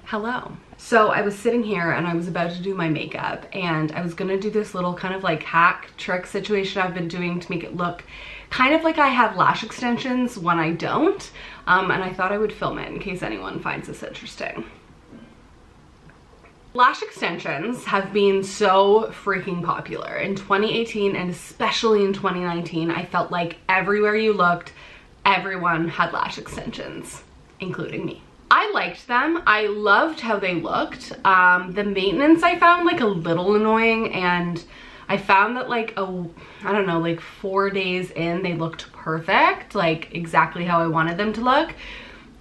Hello. So I was sitting here and I was about to do my makeup, and I was gonna do this little kind of like hack trick situation I've been doing to make it look kind of like I have lash extensions when I don't, and I thought I would film it in case anyone finds this interesting. Lash extensions have been so freaking popular in 2018 and especially in 2019. I felt like everywhere you looked, everyone had lash extensions, including me. I liked them. I loved how they looked. The maintenance I found like a little annoying, and I found that like, I don't know, like 4 days in, they looked perfect, like exactly how I wanted them to look.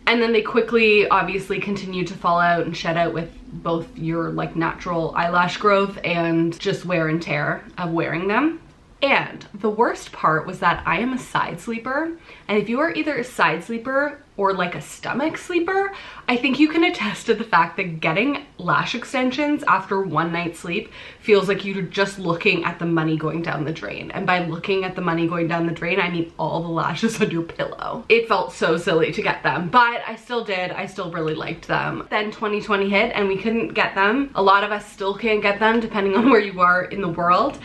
And then they quickly obviously continue to fall out and shed out with both your like natural eyelash growth and just wear and tear of wearing them. And the worst part was that I am a side sleeper, and if you are either a side sleeper or like a stomach sleeper, I think you can attest to the fact that getting lash extensions after one night's sleep feels like you're just looking at the money going down the drain. And by looking at the money going down the drain, I mean all the lashes on your pillow. It felt so silly to get them, but I still did. I still really liked them. Then 2020 hit and we couldn't get them. A lot of us still can't get them depending on where you are in the world.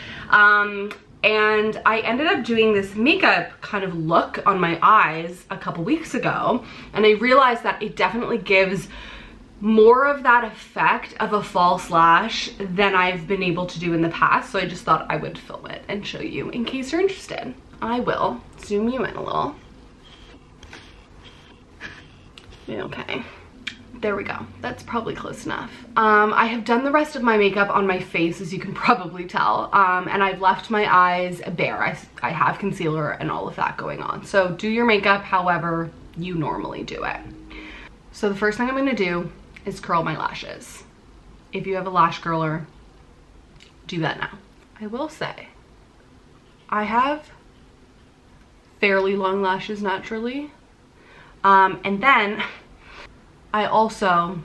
And I ended up doing this makeup kind of look on my eyes a couple weeks ago, and I realized that it definitely gives more of that effect of a false lash than I've been able to do in the past. So I just thought I would film it and show you in case you're interested. I will zoom you in a little. Okay. There we go. That's probably close enough. I have done the rest of my makeup on my face, as you can probably tell, and I've left my eyes bare. I have concealer and all of that going on. So do your makeup however you normally do it. So the first thing I'm gonna do is curl my lashes. If you have a lash curler, do that now. I will say, I have fairly long lashes naturally, and then I also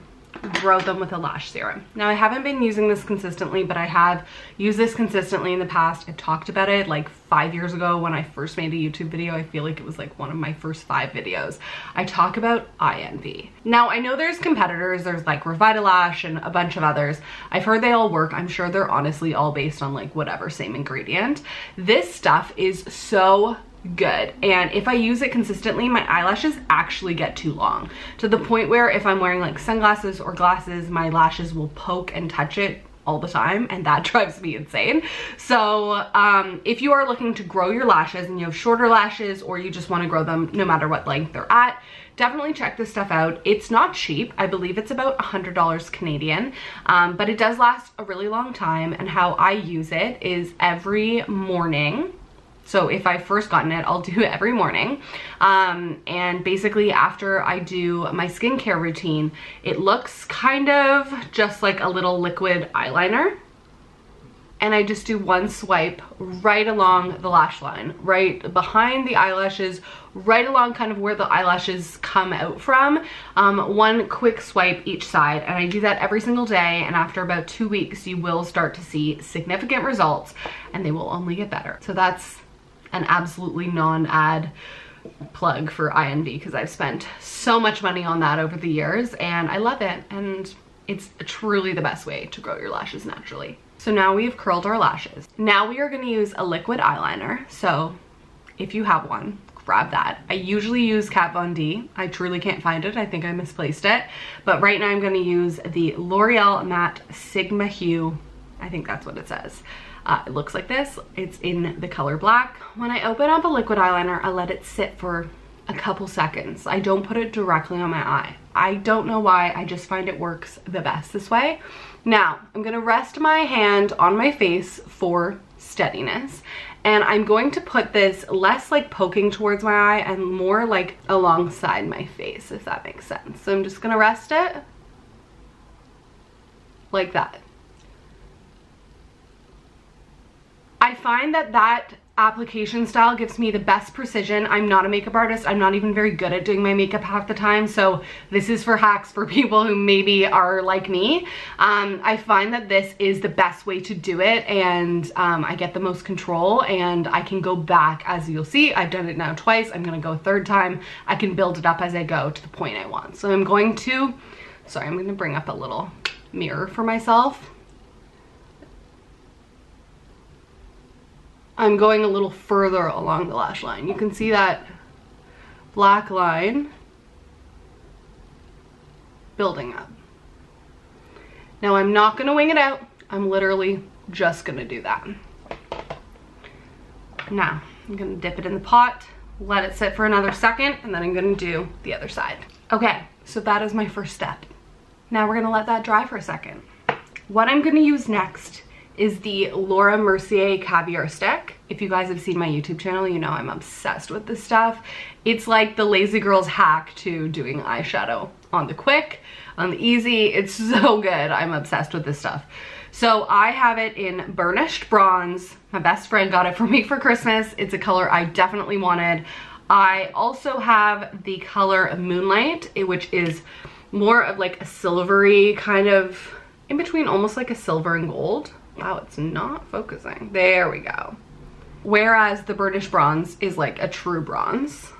grow them with a lash serum. Now I haven't been using this consistently, but I have used this consistently in the past. I talked about it like 5 years ago when I first made a YouTube video. I feel like it was like one of my first 5 videos. I talk about EyEnvy. Now I know there's competitors, there's like Revitalash and a bunch of others. I've heard they all work. I'm sure they're honestly all based on like whatever same ingredient. This stuff is so good, and if I use it consistently, my eyelashes actually get too long, to the point where if I'm wearing like sunglasses or glasses, my lashes will poke and touch it all the time, and that drives me insane. So if you are looking to grow your lashes and you have shorter lashes, or you just want to grow them no matter what length they're at, definitely check this stuff out. It's not cheap. I believe it's about $100 Canadian, but it does last a really long time. And how I use it is every morning. So if I've first gotten it, I'll do it every morning. And basically after I do my skincare routine, it looks kind of just like a little liquid eyeliner. And I just do one swipe right along the lash line, right behind the eyelashes, right along kind of where the eyelashes come out from. One quick swipe each side, and I do that every single day, and after about 2 weeks you will start to see significant results, and they will only get better. So that's an absolutely non-ad plug for EyEnvy, because I've spent so much money on that over the years and I love it, and it's truly the best way to grow your lashes naturally. So now we've curled our lashes. Now we are going to use a liquid eyeliner. So if you have one, grab that. I usually use Kat Von D. I truly can't find it. I think I misplaced it. But right now I'm going to use the L'Oreal Matte Sigma Hue. I think that's what it says. It looks like this. It's in the color black. When I open up a liquid eyeliner, I let it sit for a couple seconds. I don't put it directly on my eye. I don't know why, I just find it works the best this way. Now, I'm gonna rest my hand on my face for steadiness, and I'm going to put this less like poking towards my eye and more like alongside my face, if that makes sense. So I'm just gonna rest it like that. I find that that application style gives me the best precision. I'm not a makeup artist. I'm not even very good at doing my makeup half the time. So this is for hacks for people who maybe are like me. I find that this is the best way to do it, and I get the most control, and I can go back. As you'll see, I've done it now twice. I'm gonna go a third time. I can build it up as I go to the point I want. So I'm going to Sorry, I'm gonna bring up a little mirror for myself. I'm going a little further along the lash line. You can see that black line building up. Now I'm not gonna wing it out. I'm literally just gonna do that. Now, I'm gonna dip it in the pot, let it sit for another second, and then I'm gonna do the other side. Okay, so that is my first step. Now we're gonna let that dry for a second. What I'm gonna use next is the Mercier Caviar Stick. If you guys have seen my YouTube channel, you know I'm obsessed with this stuff. It's like the lazy girl's hack to doing eyeshadow on the quick, on the easy. It's so good. I'm obsessed with this stuff. So I have it in burnished bronze. My best friend got it for me for Christmas. It's a color I definitely wanted. I also have the color Moonlight, which is more of like a silvery kind of, in between almost like a silver and gold. Wow, it's not focusing. There we go. Whereas the burnished bronze is like a true bronze.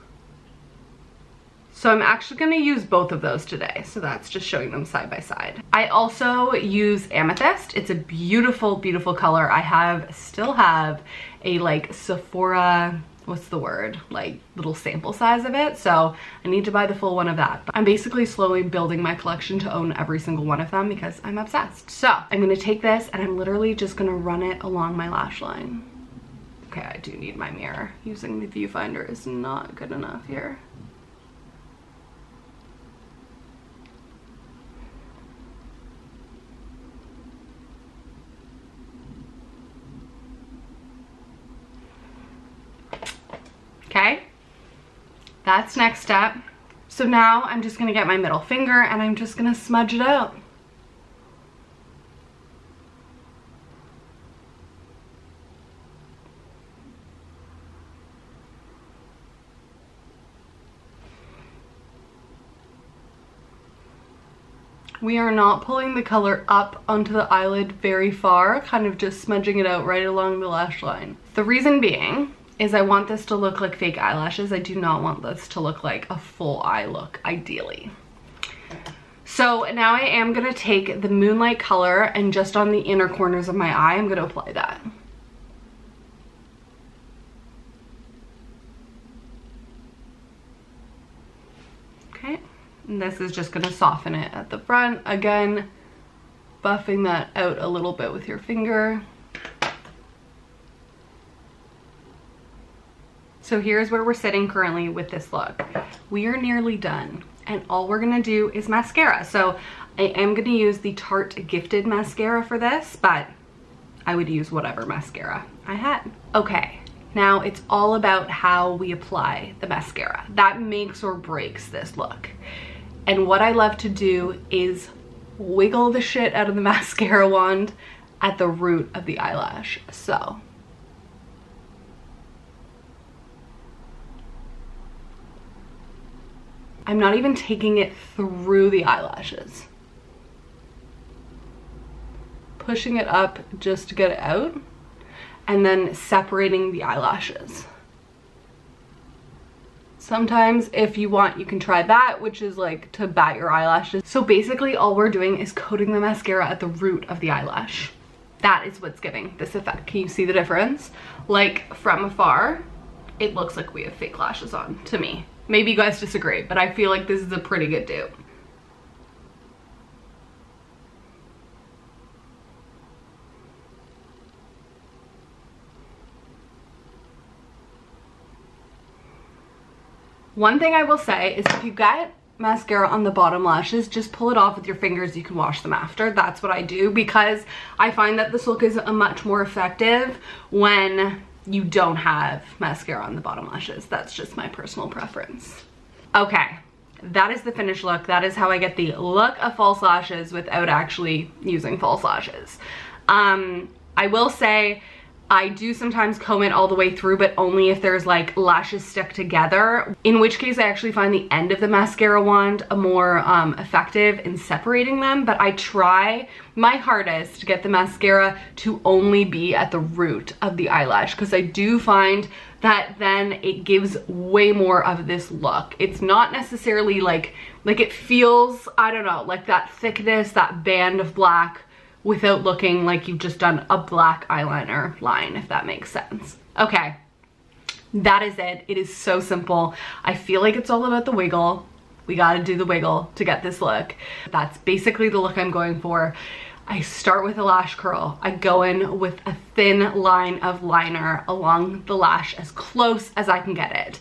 So I'm actually gonna use both of those today. So that's just showing them side by side. I also use Amethyst. It's a beautiful, beautiful color. I still have a like Sephora, what's the word? Like little sample size of it. So I need to buy the full one of that. But I'm basically slowly building my collection to own every single one of them because I'm obsessed. So I'm gonna take this and I'm literally just gonna run it along my lash line. Okay, I do need my mirror. Using the viewfinder is not good enough here. Okay, that's next step. So now I'm just gonna get my middle finger and I'm just gonna smudge it out. We are not pulling the color up onto the eyelid very far, kind of just smudging it out right along the lash line. The reason being is I want this to look like fake eyelashes. I do not want this to look like a full eye look, ideally. So now I am gonna take the Moonlight color and just on the inner corners of my eye, I'm gonna apply that. Okay, and this is just gonna soften it at the front. Again, buffing that out a little bit with your finger. So here's where we're sitting currently with this look. We are nearly done and all we're gonna do is mascara. So I am gonna use the Tarte Gifted mascara for this, but I would use whatever mascara I had. Okay, now it's all about how we apply the mascara. That makes or breaks this look. And what I love to do is wiggle the shit out of the mascara wand at the root of the eyelash. So I'm not even taking it through the eyelashes. Pushing it up just to get it out and then separating the eyelashes. Sometimes if you want, you can try that, which is like to bat your eyelashes. So basically all we're doing is coating the mascara at the root of the eyelash. That is what's giving this effect. Can you see the difference? Like from afar, it looks like we have fake lashes on to me. Maybe you guys disagree, but I feel like this is a pretty good dupe. One thing I will say is if you get mascara on the bottom lashes, just pull it off with your fingers. You can wash them after. That's what I do because I find that this look is a much more effective when you don't have mascara on the bottom lashes. That's just my personal preference. Okay, that is the finished look. That is how I get the look of false lashes without actually using false lashes. I will say I do sometimes comb it all the way through, but only if there's like lashes stick together, in which case I actually find the end of the mascara wand more effective in separating them. But I try my hardest to get the mascara to only be at the root of the eyelash, because I do find that then it gives way more of this look. It's not necessarily like it feels, I don't know, like that thickness, that band of black, without looking like you've just done a black eyeliner line, if that makes sense. Okay, that is it. It is so simple. I feel like it's all about the wiggle. We gotta do the wiggle to get this look. That's basically the look I'm going for. I start with a lash curl. I go in with a thin line of liner along the lash as close as I can get it.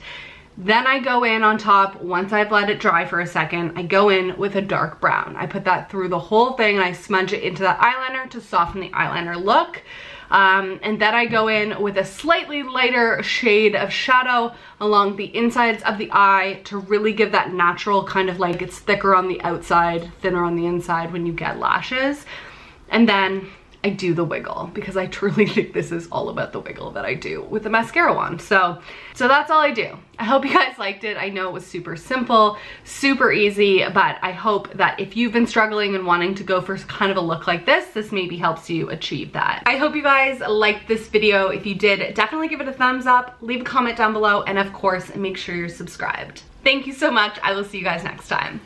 Then I go in on top, once I've let it dry for a second, I go in with a dark brown. I put that through the whole thing and I smudge it into that eyeliner to soften the eyeliner look. And then I go in with a slightly lighter shade of shadow along the insides of the eye to really give that natural kind of like it's thicker on the outside, thinner on the inside when you get lashes. And then I do the wiggle, because I truly think this is all about the wiggle that I do with the mascara wand. So that's all I do. I hope you guys liked it. I know it was super simple, super easy, but I hope that if you've been struggling and wanting to go for kind of a look like this maybe helps you achieve that. I hope you guys liked this video. If you did, definitely give it a thumbs up, leave a comment down below, and of course, make sure you're subscribed. Thank you so much. I will see you guys next time.